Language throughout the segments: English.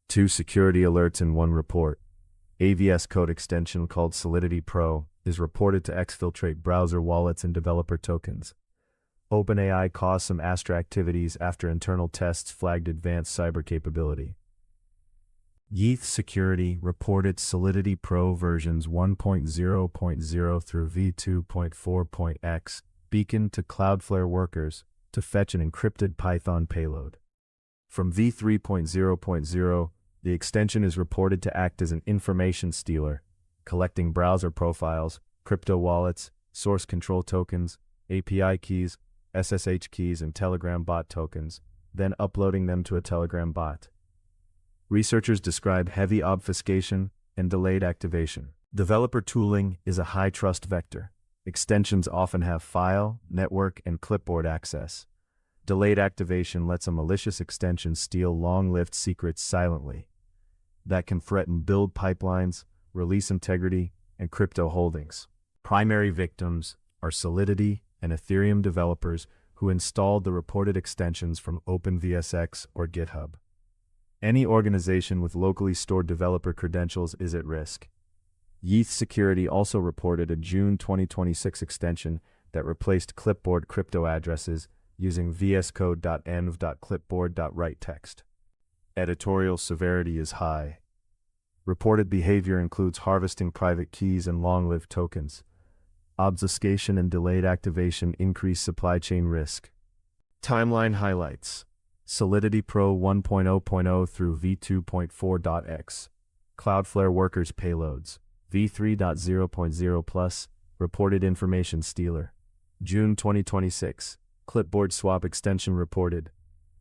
2 security alerts in one report. AVS code extension called solidity-pro is reported to exfiltrate browser wallets and developer tokens. OpenAI caused some Astra activities after internal tests flagged advanced cyber capability. Yeath Security reported solidity-pro versions 1.0.0 through v2.4.x beacon to Cloudflare workers to fetch an encrypted Python payload. From v3.0.0, the extension is reported to act as an information stealer, collecting browser profiles, crypto wallets, source control tokens, API keys, SSH keys, and Telegram bot tokens, then uploading them to a Telegram bot. Researchers describe heavy obfuscation and delayed activation. Developer tooling is a high-trust vector. Extensions often have file, network, and clipboard access. Delayed activation lets a malicious extension steal long-lived secrets silently. That can threaten build pipelines, release integrity, and crypto holdings. Primary victims are Solidity and Ethereum developers who installed the reported extensions from OpenVSX or GitHub. Any organization with locally stored developer credentials is at risk. Yeath Security also reported a June 2026 extension that replaced clipboard crypto addresses using vscode.env.clipboard.writeText. Editorial severity is high. Reported behavior includes harvesting private keys and long-lived tokens. Obfuscation and delayed activation increase supply chain risk. Timeline highlights: solidity-pro 1.0.0 through v2.4.x. Cloudflare workers payloads. v3.0.0 plus. Reported information stealer. June 2026. Clipboard swap extension reported.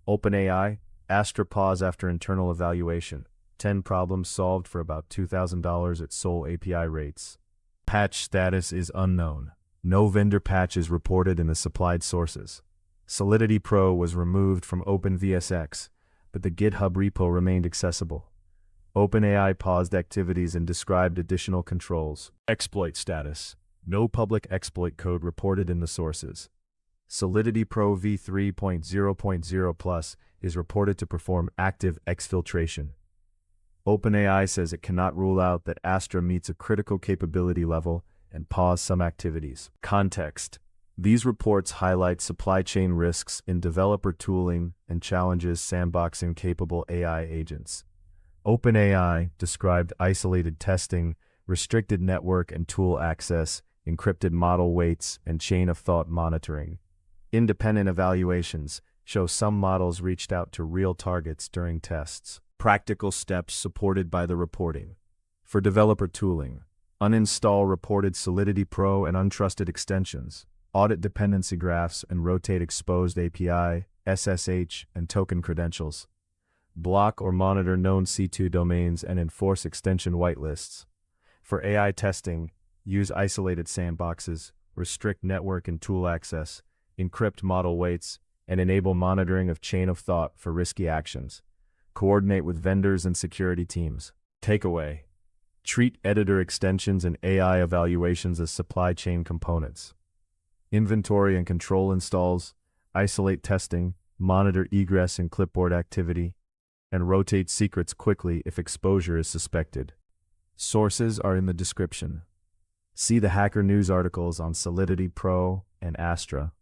OpenAI, Astra pause after internal evaluation. 10 problems solved for about $2,000 at sole API rates. Patch status is unknown. No vendor patch is reported in the supplied sources. solidity-pro was removed from OpenVSX, but the GitHub repo remained accessible. OpenAI paused activities and described additional controls. Exploit status. No public exploit code reported in the sources. solidity-pro v3.0.0 plus is reported to perform active exfiltration. OpenAI says it cannot rule out that Astra meets a critical capability level and pause some activities. Context. These reports highlight supply chain risks in developer tooling and challenges sandboxing capable AI agents. OpenAI described isolated testing, restricted network and tool access, encrypted model weights, and chain-of-thought monitoring. Independent evaluations show some models reached out to real targets during tests. Practical steps supported by the reporting. For developer tooling, uninstall reported solidity-pro and untrusted extensions, audit dependency graphs and rotate exposed API, SSH, and token credentials. Block or monitor known C2 domains and enforce extension whitelists. For AI testing, use isolated sandboxes, restrict network and tool access, encrypt model weights, and enable monitoring of chain of thought for risky actions. Coordinate with vendors and security teams. Takeaway: treat editor extensions and AI evaluations as supply chain components. Inventory and control installs, isolate testing, monitor egress and clipboard activity, and rotate secrets quickly if exposure is suspected. Sources are in the description. See the Hacker News articles on solidity-pro and Astra,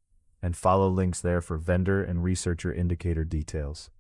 and follow links there for vendor and researcher indicator details.